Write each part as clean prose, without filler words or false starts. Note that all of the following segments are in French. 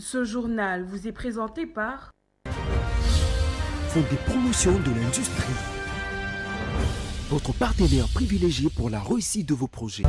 Ce journal vous est présenté par Fonds des promotions de l'industrie. Votre partenaire privilégié pour la réussite de vos projets.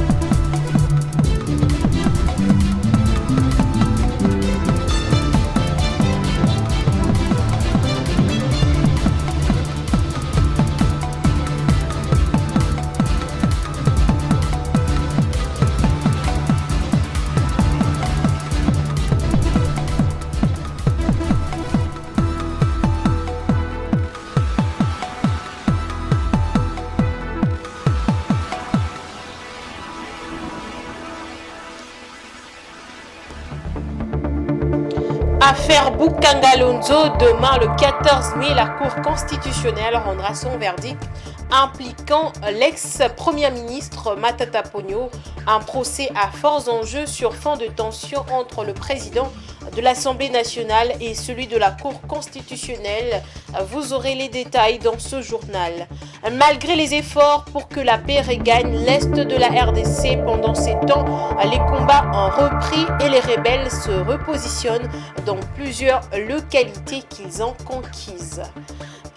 Affaire Boukangalonzo, demain le 14 mai, la Cour constitutionnelle rendra son verdict impliquant l'ex-premier ministre Matata Ponyo, un procès à forts enjeux sur fond de tension entre le président de l'Assemblée nationale et celui de la Cour constitutionnelle. Vous aurez les détails dans ce journal. Malgré les efforts pour que la paix regagne l'Est de la RDC pendant ces temps, les combats ont repris et les rebelles se repositionnent dans plusieurs localités qu'ils ont conquises.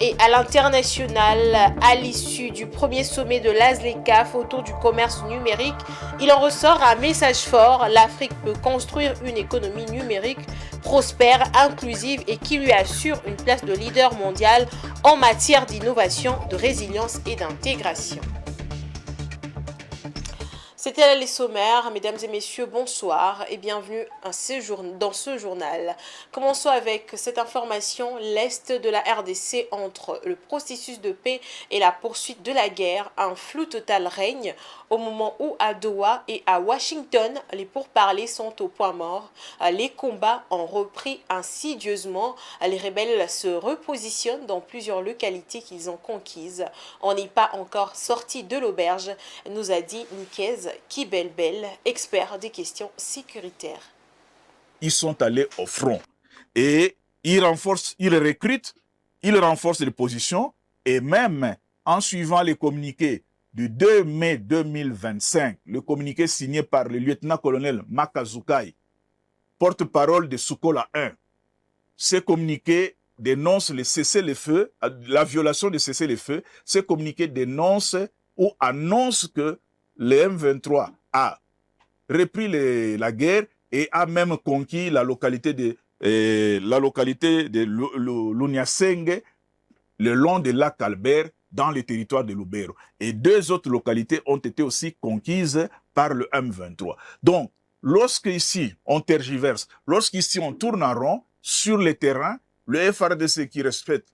Et à l'international, à l'issue du premier sommet de l'ASLECAF autour du commerce numérique, il en ressort un message fort. L'Afrique peut construire une économie numérique prospère, inclusive et qui lui assure une place de leader mondial en matière d'innovation, de résilience et d'intégration. C'était là les sommaires. Mesdames et messieurs, bonsoir et bienvenue dans ce journal. Commençons avec cette information. L'Est de la RDC entre le processus de paix et la poursuite de la guerre. Un flou total règne au moment où à Doha et à Washington, les pourparlers sont au point mort. Les combats ont repris insidieusement. Les rebelles se repositionnent dans plusieurs localités qu'ils ont conquises. On n'est pas encore sorti de l'auberge, nous a dit Nikez Kibelbel, expert des questions sécuritaires. Ils sont allés au front et ils renforcent les positions et même en suivant les communiqués du 2 mai 2025, le communiqué signé par le lieutenant-colonel Makazukai, porte-parole de Sukola 1. Ce communiqué dénonce le cessez-le-feu, la violation de cessez-le-feu. Ce communiqué dénonce ou annonce que le M23 a repris la guerre et a même conquis la localité de Lunyasenge, le long du lac Albert, dans le territoire de Lubero. Et deux autres localités ont été aussi conquises par le M23. Donc, lorsqu'ici on tergiverse, lorsqu'ici on tourne en rond sur le terrain, le FRDC qui respecte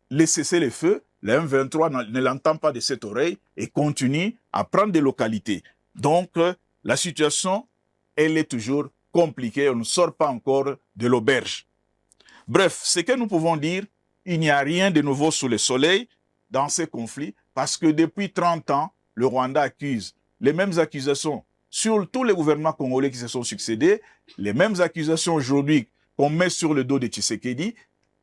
les cessez-le-feu, le M23 ne l'entend pas de cette oreille et continue à prendre des localités. Donc, la situation, elle est toujours compliquée. On ne sort pas encore de l'auberge. Bref, ce que nous pouvons dire, il n'y a rien de nouveau sous le soleil dans ces conflits parce que depuis 30 ans, le Rwanda accuse les mêmes accusations sur tous les gouvernements congolais qui se sont succédés, les mêmes accusations aujourd'hui qu'on met sur le dos de Tshisekedi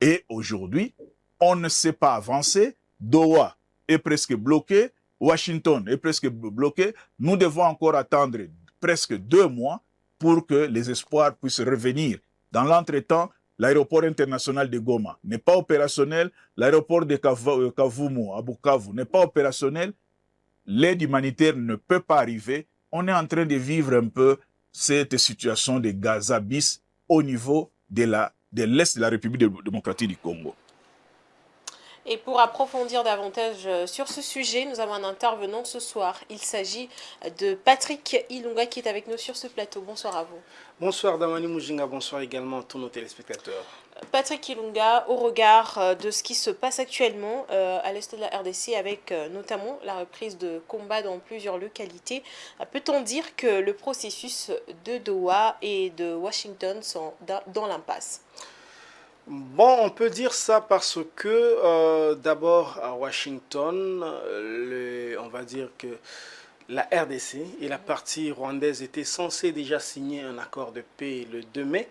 et aujourd'hui, on ne sait pas avancer. Doha est presque bloqué, Washington est presque bloqué. Nous devons encore attendre presque 2 mois pour que les espoirs puissent revenir. Dans l'entretemps, l'aéroport international de Goma n'est pas opérationnel, l'aéroport de Kavumu à Bukavu n'est pas opérationnel, l'aide humanitaire ne peut pas arriver. On est en train de vivre un peu cette situation de Gaza bis au niveau de l'Est de la République démocratique du Congo. Et pour approfondir davantage sur ce sujet, nous avons un intervenant ce soir. Il s'agit de Patrick Ilunga qui est avec nous sur ce plateau. Bonsoir à vous. Bonsoir Damani Mujinga, bonsoir également à tous nos téléspectateurs. Patrick Ilunga, au regard de ce qui se passe actuellement à l'est de la RDC avec notamment la reprise de combats dans plusieurs localités, peut-on dire que le processus de Doha et de Washington sont dans l'impasse ? Bon, on peut dire ça parce que d'abord à Washington, on va dire que la RDC et la partie rwandaise étaient censées déjà signer un accord de paix le 2 mai.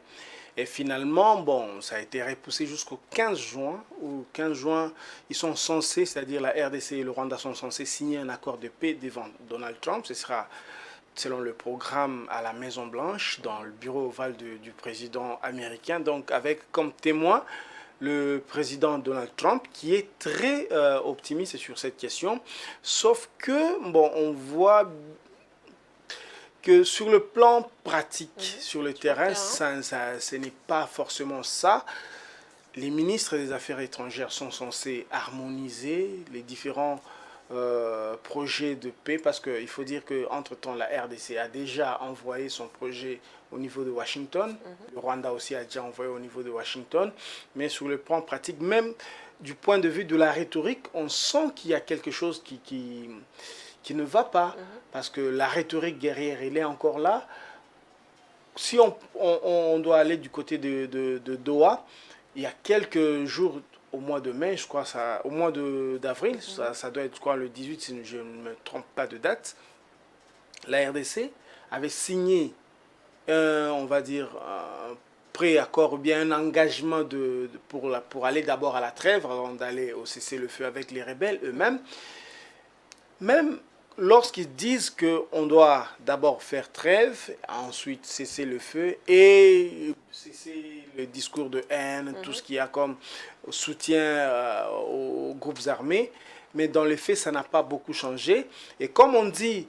Et finalement, bon, ça a été repoussé jusqu'au 15 juin. Au 15 juin, ils sont censés, c'est-à-dire la RDC et le Rwanda sont censés signer un accord de paix devant Donald Trump. Ce sera selon le programme à la Maison-Blanche, dans le bureau ovale du président américain, donc avec comme témoin le président Donald Trump, qui est très optimiste sur cette question, sauf que, bon, on voit que sur le plan pratique, sur le terrain, ce n'est pas forcément ça. Les ministres des Affaires étrangères sont censés harmoniser les différents projets de paix, parce qu'il faut dire qu'entre-temps, la RDC a déjà envoyé son projet au niveau de Washington. Le Rwanda aussi a déjà envoyé au niveau de Washington. Mais sur le plan pratique, même du point de vue de la rhétorique, on sent qu'il y a quelque chose qui ne va pas. Parce que la rhétorique guerrière, elle est encore là. Si on doit aller du côté de Doha, il y a quelques jours, au mois de mai, je crois, au mois d'avril, ça doit être le 18, si je ne me trompe pas de date, la RDC avait signé, on va dire, un préaccord ou bien un engagement pour aller d'abord à la trêve avant d'aller au cessez-le-feu avec les rebelles eux-mêmes. Même lorsqu'ils disent qu'on doit d'abord faire trêve, ensuite cesser le feu et cesser le discours de haine, tout ce qu'il y a comme soutien aux groupes armés, mais dans les faits, ça n'a pas beaucoup changé. Et comme on dit,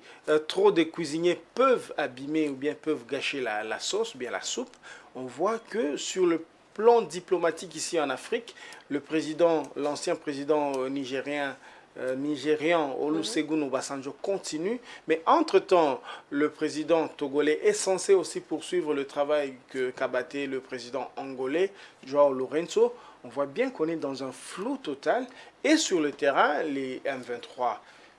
trop de cuisiniers peuvent abîmer ou bien peuvent gâcher la sauce, ou bien la soupe, on voit que sur le plan diplomatique ici en Afrique, l'ancien président nigérian Olusegun Obasanjo continue, mais entre-temps, le président togolais est censé aussi poursuivre le travail qu'a battu le président angolais, Joao Lourenço. On voit bien qu'on est dans un flou total, et sur le terrain, les M23,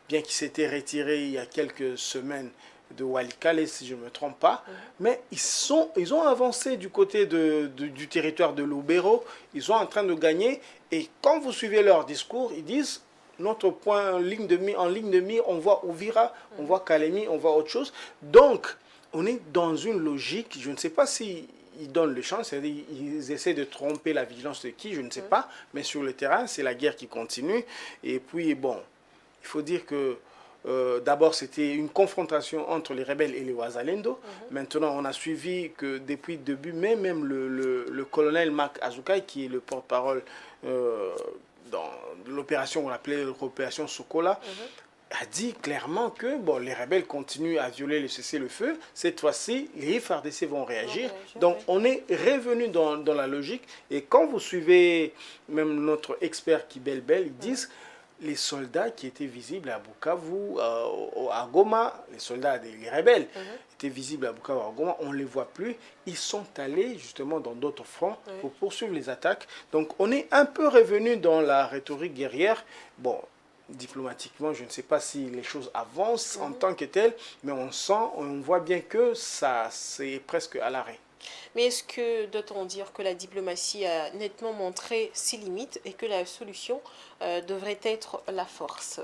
bien qu'ils s'étaient retirés il y a quelques semaines de Walikale, si je ne me trompe pas, mais ils ont avancé du côté du territoire de Lubero, ils sont en train de gagner, et quand vous suivez leur discours, ils disent notre point en ligne de mire, on voit Ouvira, on voit Kalemi, on voit autre chose. Donc, on est dans une logique, je ne sais pas si ils donnent le champ, c'est-à-dire ils essaient de tromper la vigilance de qui, je ne sais pas, mais sur le terrain, c'est la guerre qui continue. Et puis, bon, il faut dire que d'abord, c'était une confrontation entre les rebelles et les Wazalendo. Maintenant, on a suivi que depuis le début, même le colonel Marc Azukai, qui est le porte-parole dans l'opération, on l'appelait l'opération Sokola, a dit clairement que bon, les rebelles continuent à violer le cessez-le-feu. Cette fois-ci, les FARDC vont réagir. Donc, on est revenu dans la logique. Et quand vous suivez même notre expert Kibelbel, ils disent les soldats qui étaient visibles à Bukavu, à Goma, les soldats des rebelles étaient visibles à Bukavu, à Goma, on ne les voit plus. Ils sont allés justement dans d'autres fronts pour poursuivre les attaques. Donc on est un peu revenu dans la rhétorique guerrière. Bon, diplomatiquement, je ne sais pas si les choses avancent en tant que telles, mais on voit bien que ça, c'est presque à l'arrêt. Mais est-ce que doit-on dire que la diplomatie a nettement montré ses limites et que la solution devrait être la force?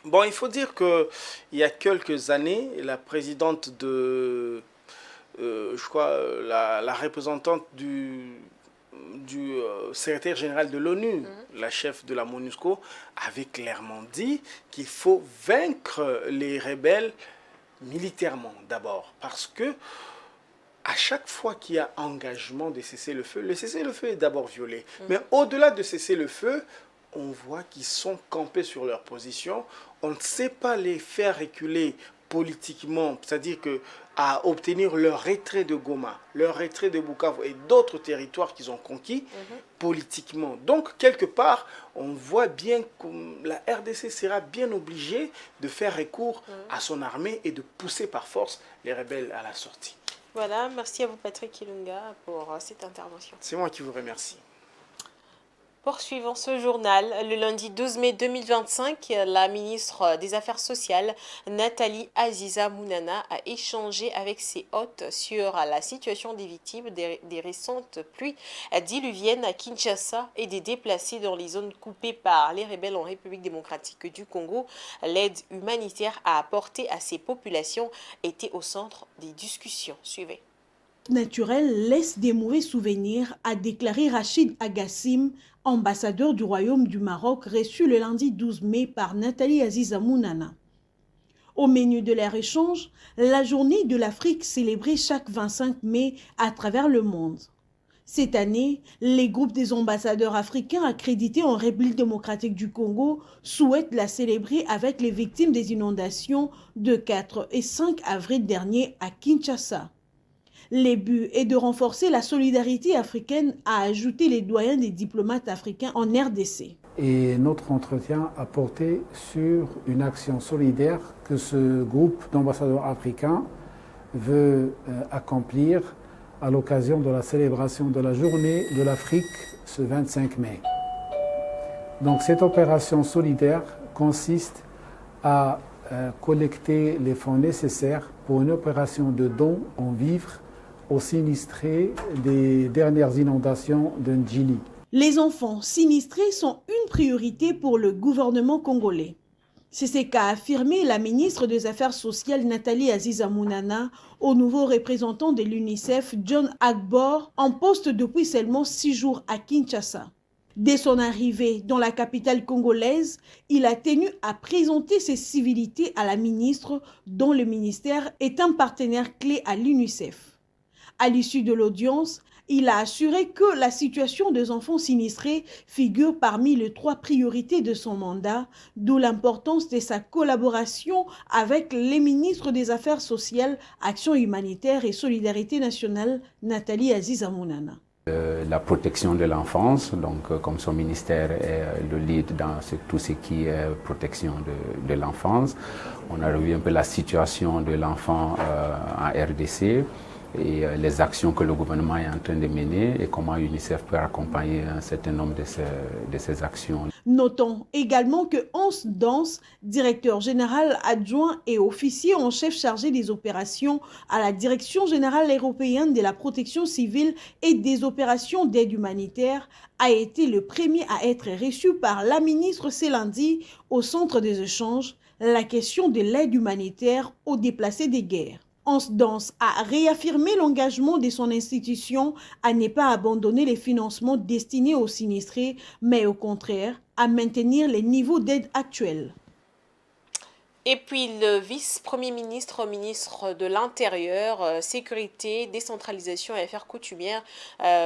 Bon, il faut dire qu'il y a quelques années, la présidente je crois, la représentante du secrétaire général de l'ONU, la chef de la MONUSCO, avait clairement dit qu'il faut vaincre les rebelles militairement d'abord, parce que à chaque fois qu'il y a engagement de cessez-le-feu, le cessez-le-feu est d'abord violé. Mais au-delà de cessez-le-feu, on voit qu'ils sont campés sur leur position. On ne sait pas les faire reculer politiquement, c'est-à-dire à obtenir leur retrait de Goma, leur retrait de Bukavu et d'autres territoires qu'ils ont conquis politiquement. Donc, quelque part, on voit bien que la RDC sera bien obligée de faire recours à son armée et de pousser par force les rebelles à la sortie. Voilà, merci à vous Patrick Kilunga pour cette intervention. C'est moi qui vous remercie. Poursuivons ce journal. Le lundi 12 mai 2025, la ministre des Affaires sociales, Nathalie Aziza Mounana, a échangé avec ses hôtes sur la situation des victimes des récentes pluies diluviennes à Kinshasa et des déplacés dans les zones coupées par les rebelles en République démocratique du Congo. L'aide humanitaire à apporter à ces populations était au centre des discussions. Suivez. Naturel laisse des mauvais souvenirs, a déclaré Rachid Agassim, ambassadeur du Royaume du Maroc, reçu le lundi 12 mai par Nathalie Aziza Mounana. Au menu de leur échange, la journée de l'Afrique célébrée chaque 25 mai à travers le monde. Cette année, les groupes des ambassadeurs africains accrédités en République démocratique du Congo souhaitent la célébrer avec les victimes des inondations de 4 et 5 avril dernier à Kinshasa. Le but est de renforcer la solidarité africaine, a ajouté les doyens des diplomates africains en RDC. Et notre entretien a porté sur une action solidaire que ce groupe d'ambassadeurs africains veut accomplir à l'occasion de la célébration de la journée de l'Afrique ce 25 mai. Donc cette opération solidaire consiste à collecter les fonds nécessaires pour une opération de don en vivres aux sinistrés des dernières inondations de Ndjili. Les enfants sinistrés sont une priorité pour le gouvernement congolais. C'est ce qu'a affirmé la ministre des Affaires sociales Nathalie Aziza Mounana au nouveau représentant de l'UNICEF John Agbor en poste depuis seulement 6 jours à Kinshasa. Dès son arrivée dans la capitale congolaise, il a tenu à présenter ses civilités à la ministre dont le ministère est un partenaire clé à l'UNICEF. À l'issue de l'audience, il a assuré que la situation des enfants sinistrés figure parmi les 3 priorités de son mandat, d'où l'importance de sa collaboration avec les ministres des Affaires sociales, Action humanitaire et Solidarité nationale, Nathalie Aziza Mounana. La protection de l'enfance, donc comme son ministère est le lead dans tout ce qui est protection de l'enfance, on a revu un peu la situation de l'enfant en RDC, et les actions que le gouvernement est en train de mener et comment l'UNICEF peut accompagner un certain nombre de ces actions. Notons également que Hans Dans, directeur général adjoint et officier en chef chargé des opérations à la Direction générale européenne de la protection civile et des opérations d'aide humanitaire, a été le premier à être reçu par la ministre ce lundi au centre des échanges, la question de l'aide humanitaire aux déplacés des guerres. Hans Dans a réaffirmé l'engagement de son institution à ne pas abandonner les financements destinés aux sinistrés, mais au contraire, à maintenir les niveaux d'aide actuels. Et puis le vice-premier ministre, ministre de l'Intérieur, Sécurité, Décentralisation et Affaires coutumières,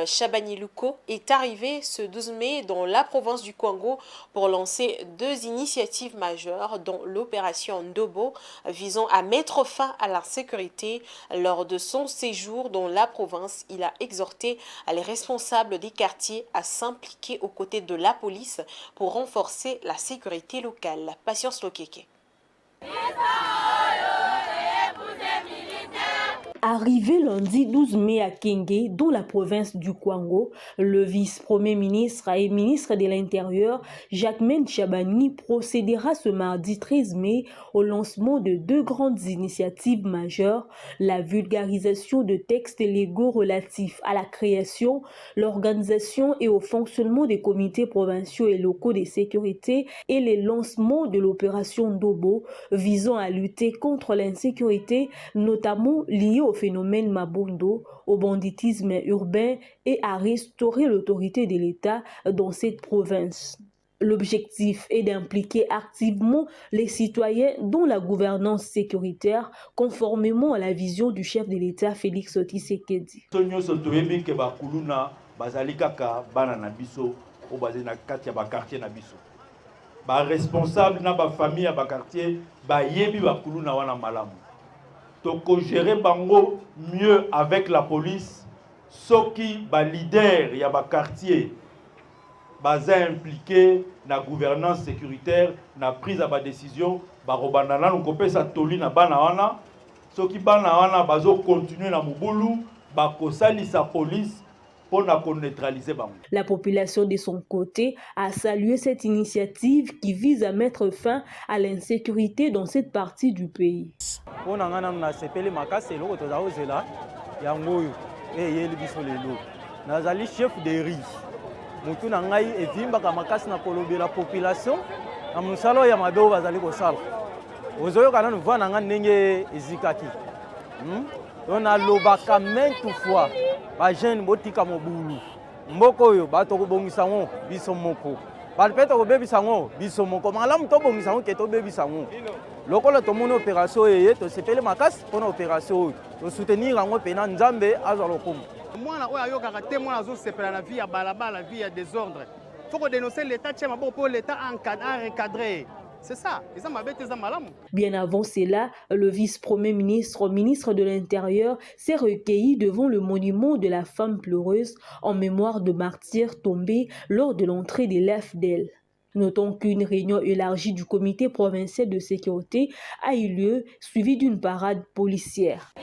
Chabani Luko, est arrivé ce 12 mai dans la province du Congo pour lancer 2 initiatives majeures, dont l'opération Ndobo, visant à mettre fin à l'insécurité. Lors de son séjour dans la province, il a exhorté les responsables des quartiers à s'impliquer aux côtés de la police pour renforcer la sécurité locale. Patience Lokeke. Arrivé lundi 12 mai à Kenge, dans la province du Kwango, le vice-premier ministre et ministre de l'Intérieur, Jacquemain Chabani, procédera ce mardi 13 mai au lancement de 2 grandes initiatives majeures, la vulgarisation de textes légaux relatifs à la création, l'organisation et au fonctionnement des comités provinciaux et locaux de sécurité et le lancement de l'opération Ndobo visant à lutter contre l'insécurité, notamment liée au phénomène Mabondo, au banditisme urbain et à restaurer l'autorité de l'État dans cette province. L'objectif est d'impliquer activement les citoyens dans la gouvernance sécuritaire, conformément à la vision du chef de l'État Félix Tshisekedi. Responsable na ba famille ya ba quartier ba yebi ba kuluna wana malamu. Toko gérer bango mieux avec la police, soki ba leader ya ba quartier baza impliqué na gouvernance sécuritaire, na prise à ba décision, ba robana na kopesa toli na bana wana, soki bana wana bazo continuer na mubulu, ba kosali sa police. La population de son côté a salué cette initiative qui vise à mettre fin à l'insécurité dans cette partie du pays. Chef de riz. Mutu na ngai evimba ka makasi na kolobela population na musalo ya mabeau bazali ko sala. Ozoyo kana nous na nga ndenge ezikaki. On a lobaka maintes fois ba jeune botika mobulu. Mboko yo bato ko bongisa ngo biso moko. balipeta kobebisa yango biso moko malamu tobongisa yango ke tobebisa yango lokola tomoni opération eye tosepeli makasi mpona opération oyo tosoutenir yango mpena nzambe azwa lokumu mwana oyo ayokaka te mwana azosepela na vie ya balabala vie ya désordre faut kodénoncer l'état tia maboko mpo l'état encadré. C'est ça. Bien avant cela, le vice-premier ministre, ministre de l'Intérieur, s'est recueilli devant le monument de la femme pleureuse en mémoire de martyrs tombés lors de l'entrée de l'AFDEL. Notons qu'une réunion élargie du comité provincial de sécurité a eu lieu, suivie d'une parade policière.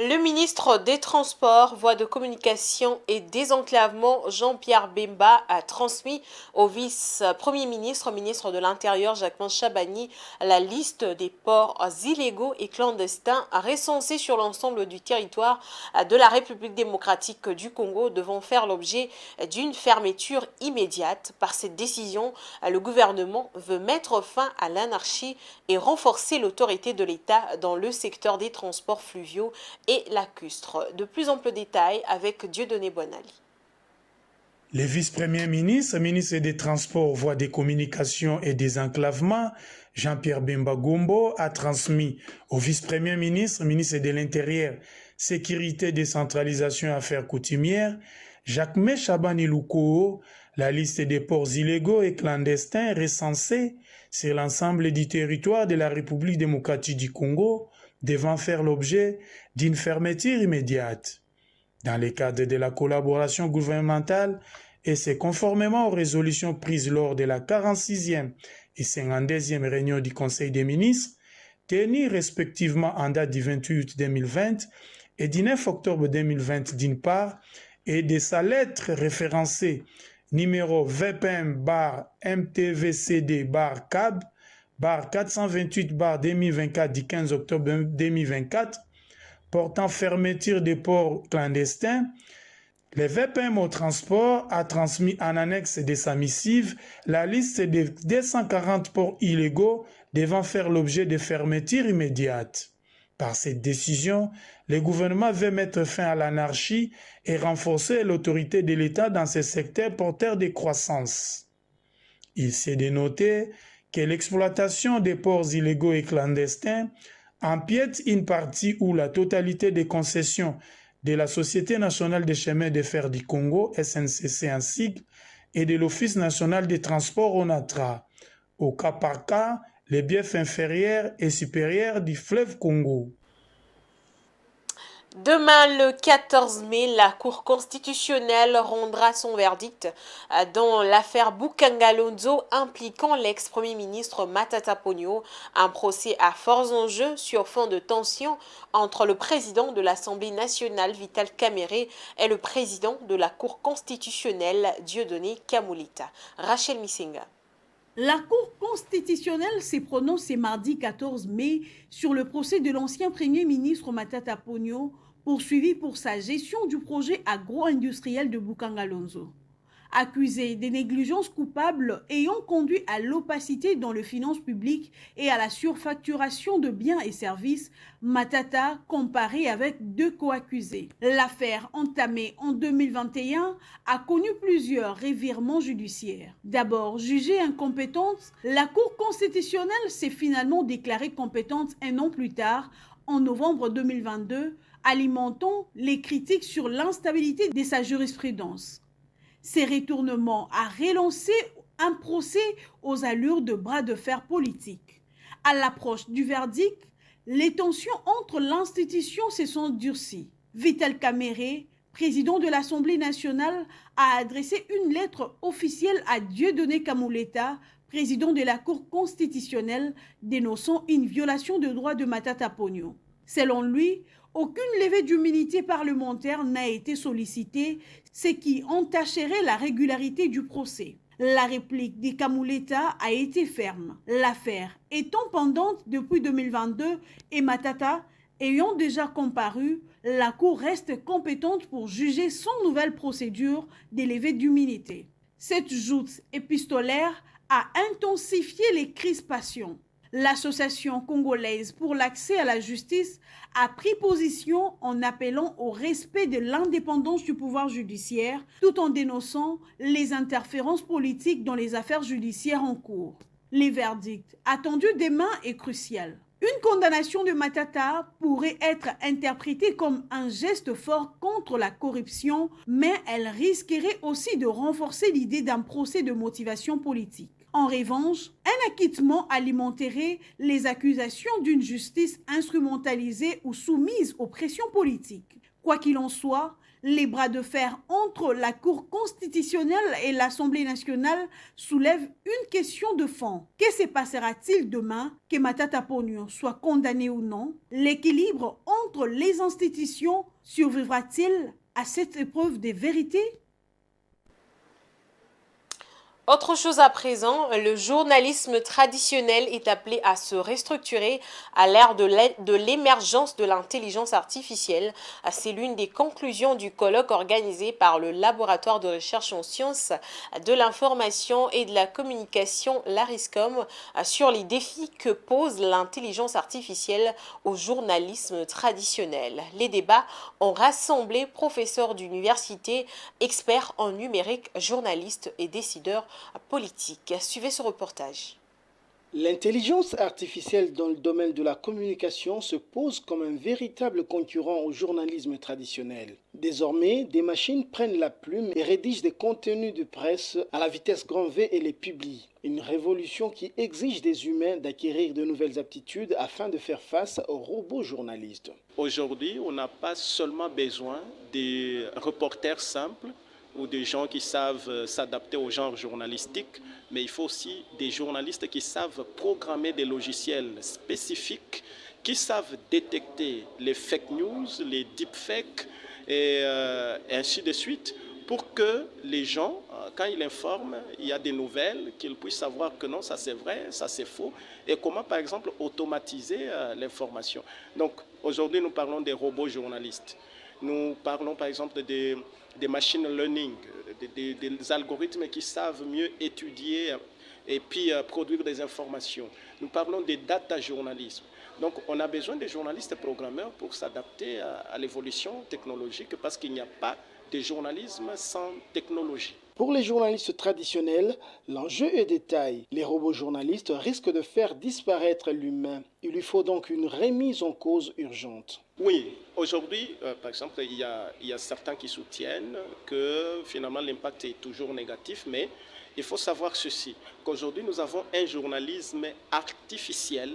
Le ministre des Transports, Voies de Communication et Désenclavement, Jean-Pierre Bemba, a transmis au vice-premier ministre, ministre de l'Intérieur, Jacquemain Chabani, la liste des ports illégaux et clandestins recensés sur l'ensemble du territoire de la République démocratique du Congo devant faire l'objet d'une fermeture immédiate. Par cette décision, le gouvernement veut mettre fin à l'anarchie et renforcer l'autorité de l'État dans le secteur des transports fluviaux et lacustres. De plus amples détails avec Dieudonné Bonali. Le vice-premier ministre, ministre des Transports, Voies des Communications et Désenclavement, Jean-Pierre Bemba Gombo, a transmis au vice-premier ministre, ministre de l'Intérieur, Sécurité, Décentralisation et Affaires coutumières, Jacquemain Chabani Loukou, la liste des ports illégaux et clandestins recensés sur l'ensemble du territoire de la République démocratique du Congo, devant faire l'objet d'une fermeture immédiate. Dans le cadre de la collaboration gouvernementale, et c'est conformément aux résolutions prises lors de la 46e et 52e réunion du Conseil des ministres, tenues respectivement en date du 28 août 2020 et du 9 octobre 2020 d'une part, et de sa lettre référencée numéro VPM-MTVCD-CAB, bar 428-2024 du 15 octobre 2024, portant fermeture des ports clandestins, le VPM au transport a transmis en annexe de sa missive la liste des 240 ports illégaux devant faire l'objet de fermeture immédiate. Par cette décision, le gouvernement veut mettre fin à l'anarchie et renforcer l'autorité de l'État dans ce secteur porteur de croissance. Il s'est de noter que l'exploitation des ports illégaux et clandestins empiète une partie ou la totalité des concessions de la Société nationale des chemins de fer du Congo, SNCC en sigle, et de l'Office national des transports ONATRA, au cas par cas, les biefs inférieurs et supérieurs du fleuve Congo. Demain, le 14 mai, la Cour constitutionnelle rendra son verdict dans l'affaire Boukangalonzo impliquant l'ex-premier ministre Matata Ponyo, un procès à forts enjeux sur fond de tension entre le président de l'Assemblée nationale Vital Kamerhe et le président de la Cour constitutionnelle Dieudonné Kamulita. Rachel Misenga. La Cour constitutionnelle s'est prononcée mardi 14 mai sur le procès de l'ancien Premier ministre Matata Ponyo, poursuivi pour sa gestion du projet agro-industriel de Boukangalonzo. Accusé des négligences coupables ayant conduit à l'opacité dans les finances publiques et à la surfacturation de biens et services, Matata comparé avec deux co-accusés. L'affaire entamée en 2021 a connu plusieurs revirements judiciaires. D'abord jugée incompétente, la Cour constitutionnelle s'est finalement déclarée compétente un an plus tard, en novembre 2022, alimentant les critiques sur l'instabilité de sa jurisprudence. Ces retournements a relancé un procès aux allures de bras de fer politique. À l'approche du verdict, les tensions entre l'institution se sont durcies. Vital Kamerhe, président de l'Assemblée nationale, a adressé une lettre officielle à Dieudonné Kamulita, président de la Cour constitutionnelle, dénonçant une violation de droits de Matata Ponyo. Selon lui, aucune levée d'immunité parlementaire n'a été sollicitée, ce qui entacherait la régularité du procès. La réplique de Kamuleta a été ferme. L'affaire étant pendante depuis 2022 et Matata ayant déjà comparu, la Cour reste compétente pour juger sans nouvelle procédure de levée d'immunité. Cette joute épistolaire a intensifié les crispations. L'Association congolaise pour l'accès à la justice a pris position en appelant au respect de l'indépendance du pouvoir judiciaire tout en dénonçant les interférences politiques dans les affaires judiciaires en cours. Les verdicts attendus demain est crucial. Une condamnation de Matata pourrait être interprétée comme un geste fort contre la corruption, mais elle risquerait aussi de renforcer l'idée d'un procès de motivation politique. En revanche, un acquittement alimenterait les accusations d'une justice instrumentalisée ou soumise aux pressions politiques. Quoi qu'il en soit, les bras de fer entre la Cour constitutionnelle et l'Assemblée nationale soulèvent une question de fond. Que se passera-t-il demain, que Matata Ponyo soit condamné ou non? L'équilibre entre les institutions survivra-t-il à cette épreuve de vérité? Autre chose à présent, le journalisme traditionnel est appelé à se restructurer à l'ère de l'émergence de l'intelligence artificielle. C'est l'une des conclusions du colloque organisé par le laboratoire de recherche en sciences de l'information et de la communication l'ARISCOM sur les défis que pose l'intelligence artificielle au journalisme traditionnel. Les débats ont rassemblé professeurs d'université, experts en numérique, journalistes et décideurs politique. Suivez ce reportage. L'intelligence artificielle dans le domaine de la communication se pose comme un véritable concurrent au journalisme traditionnel. Désormais, des machines prennent la plume et rédigent des contenus de presse à la vitesse grand V et les publient. Une révolution qui exige des humains d'acquérir de nouvelles aptitudes afin de faire face aux robots journalistes. Aujourd'hui, on n'a pas seulement besoin des reporters simples ou des gens qui savent s'adapter au genre journalistique, mais il faut aussi des journalistes qui savent programmer des logiciels spécifiques, qui savent détecter les fake news, les deepfakes et ainsi de suite, pour que les gens, quand ils informent, il y a des nouvelles, qu'ils puissent savoir que non, ça c'est vrai, ça c'est faux, et comment par exemple automatiser l'information. Donc aujourd'hui nous parlons des robots journalistes, nous parlons par exemple des machine learning, des algorithmes qui savent mieux étudier et puis produire des informations. Nous parlons des data journalisme. Donc on a besoin des journalistes programmeurs pour s'adapter à l'évolution technologique parce qu'il n'y a pas de journalisme sans technologie. Pour les journalistes traditionnels, l'enjeu est de taille. Les robots journalistes risquent de faire disparaître l'humain. Il lui faut donc une remise en cause urgente. Oui, aujourd'hui, par exemple, il y a certains qui soutiennent que finalement l'impact est toujours négatif, mais il faut savoir ceci, qu'aujourd'hui nous avons un journalisme artificiel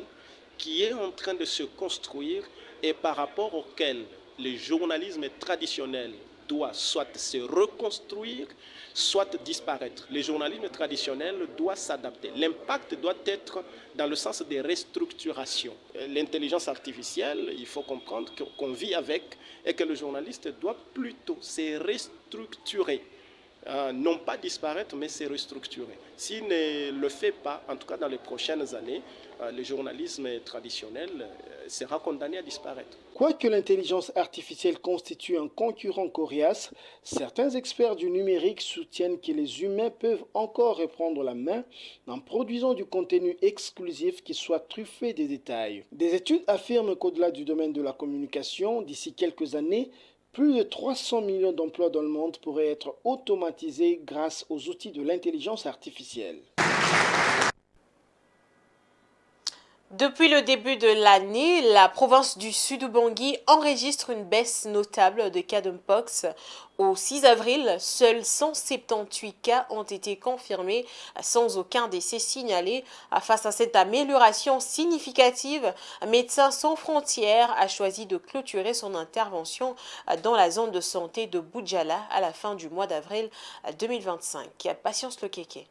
qui est en train de se construire et par rapport auquel le journalisme traditionnel doit soit se reconstruire, soit disparaître. Le journalisme traditionnel doit s'adapter. L'impact doit être dans le sens des restructurations. L'intelligence artificielle, il faut comprendre qu'on vit avec et que le journaliste doit plutôt se restructurer. Non pas disparaître, mais se restructurer. S'il ne le fait pas, en tout cas dans les prochaines années, le journalisme traditionnel sera condamné à disparaître. Quoique l'intelligence artificielle constitue un concurrent coriace, certains experts du numérique soutiennent que les humains peuvent encore reprendre la main en produisant du contenu exclusif qui soit truffé des détails. Des études affirment qu'au-delà du domaine de la communication, d'ici quelques années, plus de 300 millions d'emplois dans le monde pourraient être automatisés grâce aux outils de l'intelligence artificielle. Depuis le début de l'année, la province du Sud-Bangui enregistre une baisse notable de cas de mpox. Au 6 avril, seuls 178 cas ont été confirmés sans aucun décès signalé. Face à cette amélioration significative, Médecins sans frontières a choisi de clôturer son intervention dans la zone de santé de Boudjala à la fin du mois d'avril 2025. Patience Lekeke.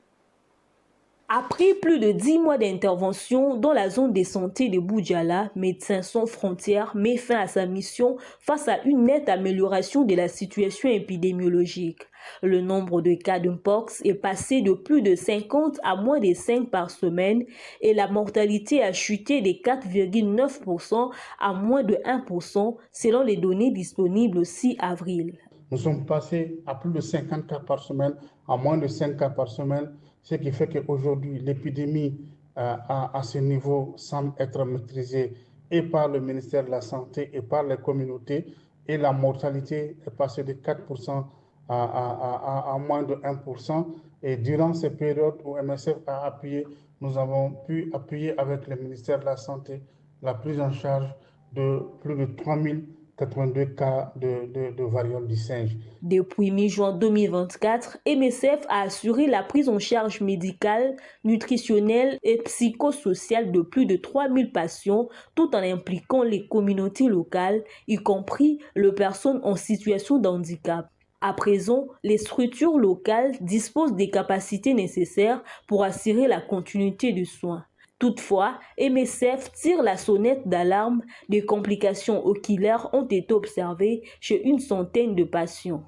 Après plus de 10 mois d'intervention dans la zone de santé de Boudjala, Médecins sans frontières met fin à sa mission face à une nette amélioration de la situation épidémiologique. Le nombre de cas de mpox est passé de plus de 50 à moins de 5 par semaine et la mortalité a chuté de 4,9% à moins de 1% selon les données disponibles le 6 avril. Nous sommes passés à plus de 50 cas par semaine, à moins de 5 cas par semaine, ce qui fait qu'aujourd'hui, l'épidémie à ce niveau semble être maîtrisée et par le ministère de la Santé et par les communautés, et la mortalité est passée de 4% à moins de 1%. Et durant ces périodes où MSF a appuyé, nous avons pu appuyer avec le ministère de la Santé la prise en charge de plus de 3082 cas de variole du singe. Depuis mi-juin 2024, MSF a assuré la prise en charge médicale, nutritionnelle et psychosociale de plus de 3000 patients, tout en impliquant les communautés locales, y compris les personnes en situation de handicap. À présent, les structures locales disposent des capacités nécessaires pour assurer la continuité du soin. Toutefois, MSF tire la sonnette d'alarme. Des complications oculaires ont été observées chez une centaine de patients.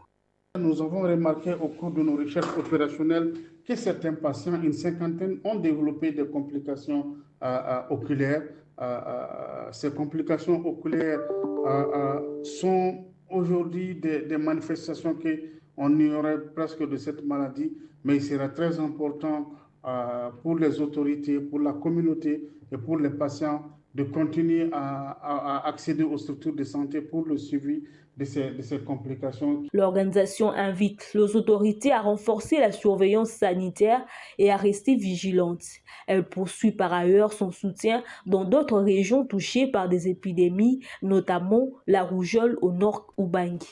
Nous avons remarqué au cours de nos recherches opérationnelles que certains patients, une cinquantaine, ont développé des complications oculaires. Ces complications oculaires sont aujourd'hui des manifestations qu'on ignorait presque de cette maladie, mais il sera très important pour les autorités, pour la communauté et pour les patients de continuer à accéder aux structures de santé pour le suivi de ces complications. L'organisation invite les autorités à renforcer la surveillance sanitaire et à rester vigilantes. Elle poursuit par ailleurs son soutien dans d'autres régions touchées par des épidémies, notamment la rougeole au nord Ubangi.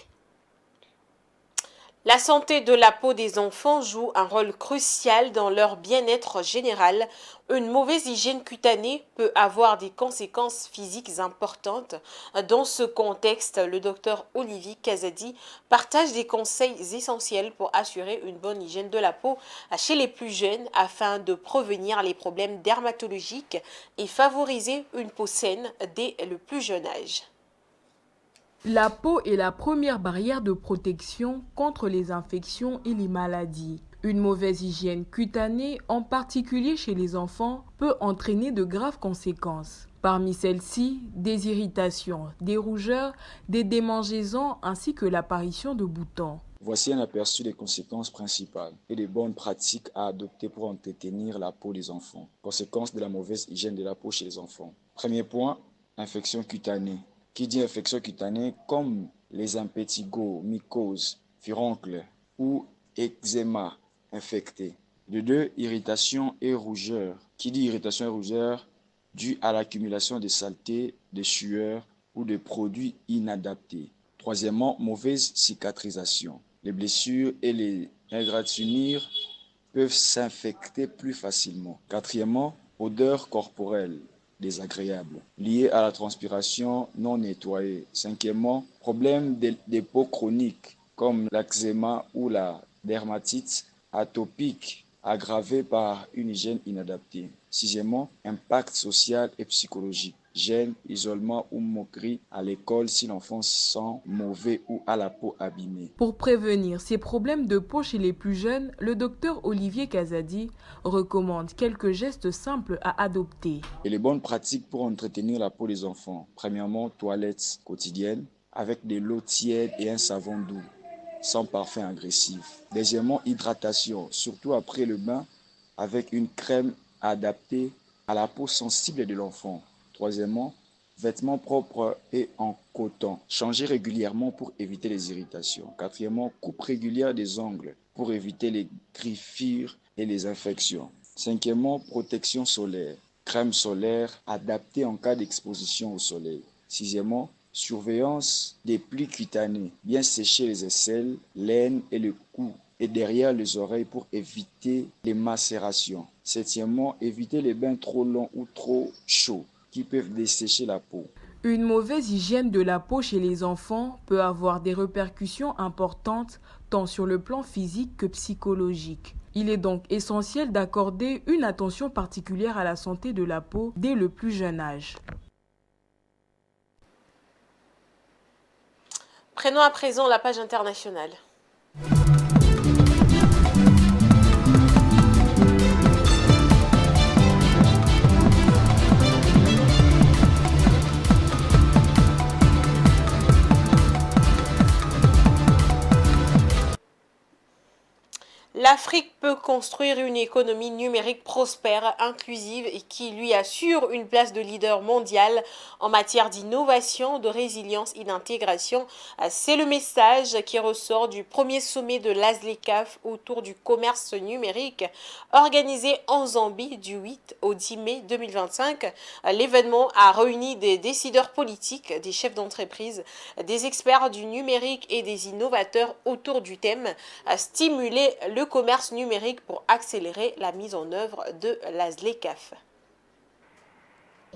La santé de la peau des enfants joue un rôle crucial dans leur bien-être général. Une mauvaise hygiène cutanée peut avoir des conséquences physiques importantes. Dans ce contexte, le docteur Olivier Kazadi partage des conseils essentiels pour assurer une bonne hygiène de la peau chez les plus jeunes afin de prévenir les problèmes dermatologiques et favoriser une peau saine dès le plus jeune âge. La peau est la première barrière de protection contre les infections et les maladies. Une mauvaise hygiène cutanée, en particulier chez les enfants, peut entraîner de graves conséquences. Parmi celles-ci, des irritations, des rougeurs, des démangeaisons ainsi que l'apparition de boutons. Voici un aperçu des conséquences principales et des bonnes pratiques à adopter pour entretenir la peau des enfants. Conséquences de la mauvaise hygiène de la peau chez les enfants. Premier point, infection cutanée. Qui dit infection cutanée, comme les impétigos, mycoses, furoncles ou eczéma infectés. De deux, irritation et rougeur. Qui dit irritation et rougeur, due à l'accumulation de saleté, de sueur ou de produits inadaptés. Troisièmement, mauvaise cicatrisation. Les blessures et les égratignures peuvent s'infecter plus facilement. Quatrièmement, odeur corporelle désagréable, liée à la transpiration non nettoyée. Cinquièmement, problème des peaux chroniques comme l'eczéma ou la dermatite atopique aggravée par une hygiène inadaptée. Sixièmement, impact social et psychologique. Gêne, isolement ou moquerie à l'école si l'enfant sent mauvais ou a la peau abîmée. Pour prévenir ces problèmes de peau chez les plus jeunes, le docteur Olivier Kazadi recommande quelques gestes simples à adopter. Et les bonnes pratiques pour entretenir la peau des enfants. Premièrement, toilettes quotidiennes avec de l'eau tiède et un savon doux, sans parfum agressif. Deuxièmement, hydratation, surtout après le bain, avec une crème adaptée à la peau sensible de l'enfant. Troisièmement, vêtements propres et en coton. Changer régulièrement pour éviter les irritations. Quatrièmement, coupe régulière des ongles pour éviter les griffures et les infections. Cinquièmement, protection solaire. Crème solaire adaptée en cas d'exposition au soleil. Sixièmement, surveillance des plis cutanés. Bien sécher les aisselles, l'aine et le cou et derrière les oreilles pour éviter les macérations. Septièmement, éviter les bains trop longs ou trop chauds qui peuvent dessécher la peau. Une mauvaise hygiène de la peau chez les enfants peut avoir des répercussions importantes tant sur le plan physique que psychologique. Il est donc essentiel d'accorder une attention particulière à la santé de la peau dès le plus jeune âge. Prenons à présent la page internationale. L'Afrique peut construire une économie numérique prospère, inclusive et qui lui assure une place de leader mondial en matière d'innovation, de résilience et d'intégration. C'est le message qui ressort du premier sommet de l'ASLECAF autour du commerce numérique organisé en Zambie du 8 au 10 mai 2025. L'événement a réuni des décideurs politiques, des chefs d'entreprise, des experts du numérique et des innovateurs autour du thème « Stimuler le commerce numérique pour accélérer la mise en œuvre de l'ASLECAF ».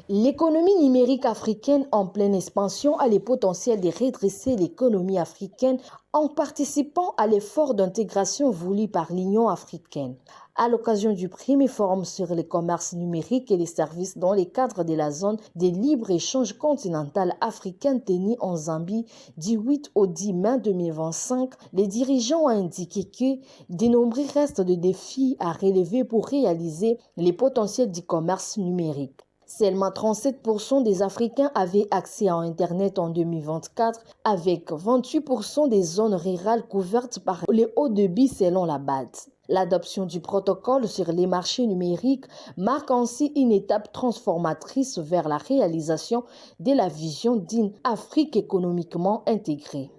L'économie numérique africaine en pleine expansion a le potentiel de redresser l'économie africaine en participant à l'effort d'intégration voulu par l'Union africaine. À l'occasion du premier forum sur le commerce numérique et les services dans le cadre de la zone de libre-échange continentale africaine tenu en Zambie du 8 au 10 mai 2025, les dirigeants ont indiqué que de nombreux restes de défis à relever pour réaliser les potentiels du commerce numérique. Seulement 37% des Africains avaient accès à Internet en 2024, avec 28% des zones rurales couvertes par le haut débit selon la BAD. L'adoption du protocole sur les marchés numériques marque ainsi une étape transformatrice vers la réalisation de la vision d'une Afrique économiquement intégrée.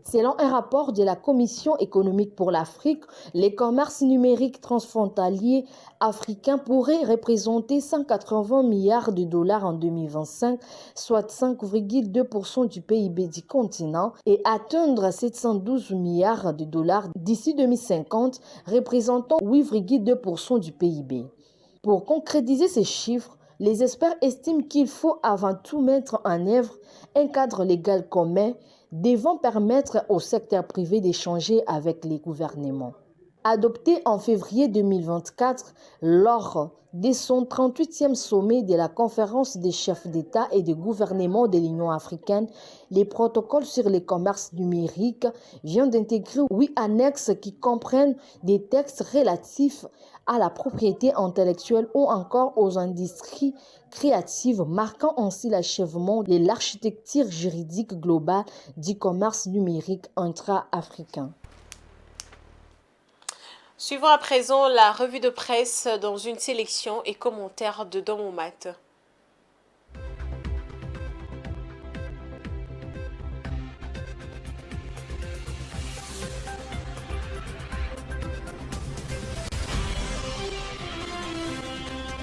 Selon un rapport de la Commission économique pour l'Afrique, les commerces numériques transfrontaliers africains pourraient représenter 180 milliards de dollars en 2025, soit 5,2% du PIB du continent, et atteindre 712 milliards de dollars d'ici 2050, représentant 8,2% du PIB. Pour concrétiser ces chiffres, les experts estiment qu'il faut avant tout mettre en œuvre un cadre légal commun devant permettre au secteur privé d'échanger avec les gouvernements. Adopté en février 2024 lors de son 38e sommet de la conférence des chefs d'État et de gouvernement de l'Union africaine, les protocoles sur le commerce numérique viennent d'intégrer 8 annexes qui comprennent des textes relatifs à la propriété intellectuelle ou encore aux industries créatives, marquant ainsi l'achèvement de l'architecture juridique globale du commerce numérique intra-africain. Suivons à présent la revue de presse dans une sélection et commentaires de Don Momat.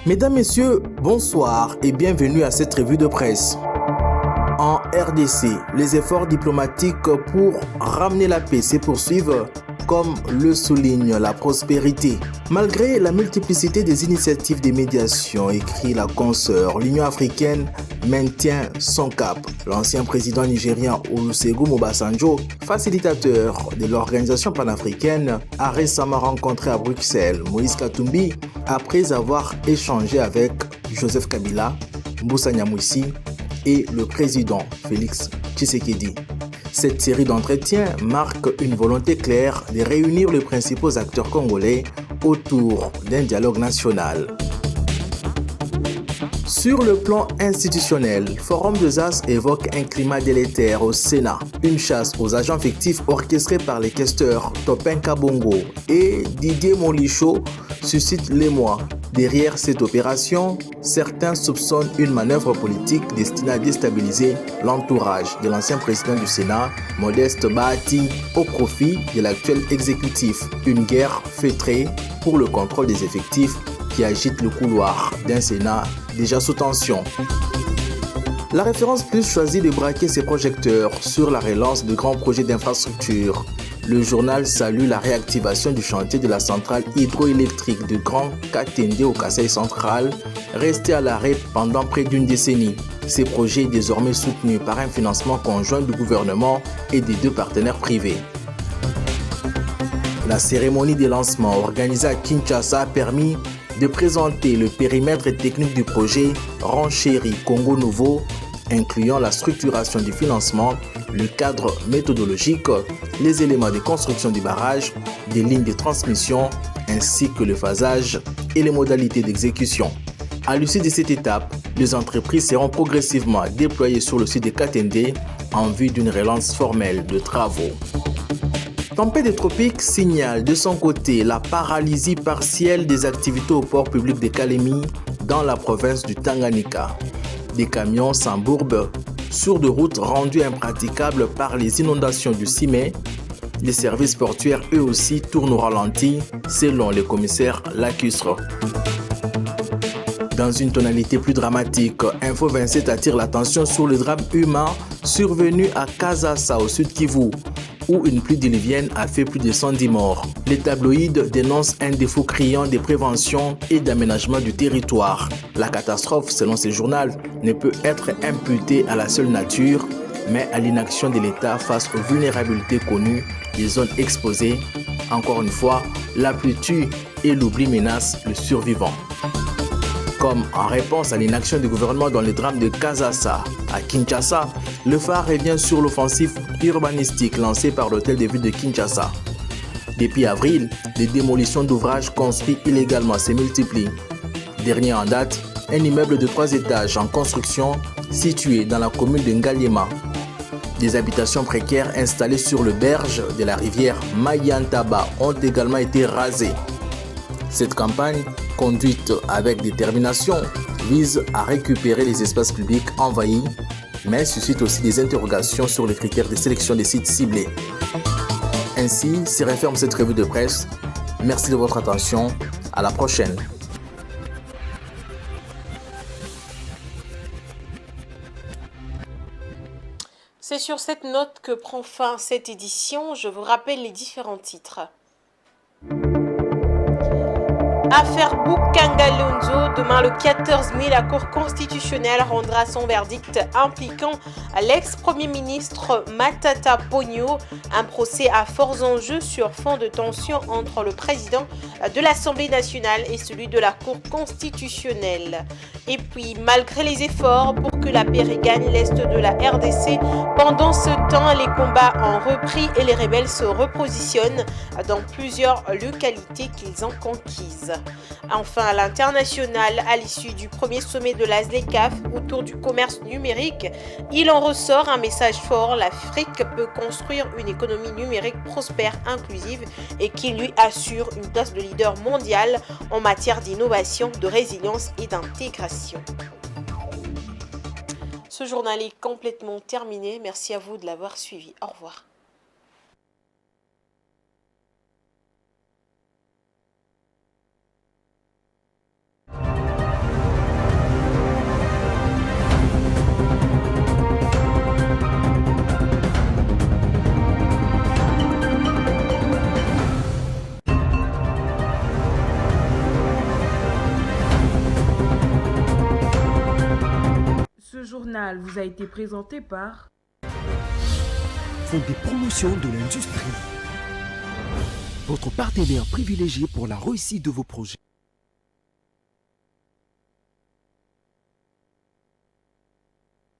Mesdames, Messieurs, bonsoir et bienvenue à cette revue de presse. En RDC, les efforts diplomatiques pour ramener la paix se poursuivent, comme le souligne la prospérité. Malgré la multiplicité des initiatives de médiation, écrit la consoeur, l'Union africaine maintient son cap. L'ancien président nigérien Olusegun Obasanjo, facilitateur de l'organisation panafricaine, a récemment rencontré à Bruxelles Moïse Katumbi après avoir échangé avec Joseph Kabila, Moussa Nyamwisi et le président Félix Tshisekedi. Cette série d'entretiens marque une volonté claire de réunir les principaux acteurs congolais autour d'un dialogue national. Sur le plan institutionnel, Forum de Zas évoque un climat délétère au Sénat. Une chasse aux agents fictifs orchestrée par les questeurs Topin Kabongo et Didier Molicho suscite l'émoi. Derrière cette opération, certains soupçonnent une manœuvre politique destinée à déstabiliser l'entourage de l'ancien président du Sénat, Modeste Bahati, au profit de l'actuel exécutif. Une guerre feutrée pour le contrôle des effectifs qui agite le couloir d'un Sénat déjà sous tension. La référence plus choisit de braquer ses projecteurs sur la relance de grands projets d'infrastructure. Le journal salue la réactivation du chantier de la centrale hydroélectrique de Grand Katende au Kasaï central, resté à l'arrêt pendant près d'une décennie. Ces projets désormais soutenus par un financement conjoint du gouvernement et des deux partenaires privés. La cérémonie de lancement organisée à Kinshasa a permis de présenter le périmètre technique du projet Renchéri Congo Nouveau, incluant la structuration du financement, le cadre méthodologique, les éléments de construction du barrage, des lignes de transmission, ainsi que le phasage et les modalités d'exécution. À l'issue de cette étape, les entreprises seront progressivement déployées sur le site de Katende en vue d'une relance formelle de travaux. tempête des tropiques signale de son côté la paralysie partielle des activités au port public de Kalemi dans la province du Tanganyika. Des camions s'embourbent sur des routes rendues impraticables par les inondations du 6 mai. Les services portuaires eux aussi tournent au ralenti selon le commissaire Lacustre. Dans une tonalité plus dramatique, Info 27 attire l'attention sur le drame humain survenu à Kasasa au sud Kivu, où une pluie diluvienne a fait plus de 110 morts. Les tabloïds dénoncent un défaut criant de prévention et d'aménagement du territoire. La catastrophe, selon ce journal, ne peut être imputée à la seule nature, mais à l'inaction de l'État face aux vulnérabilités connues des zones exposées. Encore une fois, la pluie tue et l'oubli menace le survivant. Comme en réponse à l'inaction du gouvernement dans le drame de Kasasa, à Kinshasa, le phare revient sur l'offensive urbanistique lancée par l'hôtel de ville de Kinshasa. Depuis avril, les démolitions d'ouvrages construits illégalement se multiplient. Dernier en date, un immeuble de 3 étages en construction situé dans la commune de Ngaliema. Des habitations précaires installées sur le berge de la rivière Mayantaba ont également été rasées. Cette campagne, conduite avec détermination, vise à récupérer les espaces publics envahis, mais suscite aussi des interrogations sur les critères de sélection des sites ciblés. Ainsi se referme cette revue de presse. Merci de votre attention. À la prochaine. C'est sur cette note que prend fin cette édition. Je vous rappelle les différents titres. Affaire Boukangalonzo, demain le 14 mai, la Cour constitutionnelle rendra son verdict impliquant l'ex-premier ministre Matata Ponyo, un procès à forts enjeux sur fond de tension entre le président de l'Assemblée nationale et celui de la Cour constitutionnelle. Et puis, malgré les efforts pour que la paix regagne l'est de la RDC, pendant ce temps, les combats ont repris et les rebelles se repositionnent dans plusieurs localités qu'ils ont conquises. Enfin, à l'international, à l'issue du premier sommet de la ZLECAf autour du commerce numérique, il en ressort un message fort. L'Afrique peut construire une économie numérique prospère, inclusive et qui lui assure une place de leader mondial en matière d'innovation, de résilience et d'intégration. Ce journal est complètement terminé. Merci à vous de l'avoir suivi. Au revoir. Ce journal vous a été présenté par Fonds des promotions de l'industrie. Votre partenaire privilégié pour la réussite de vos projets.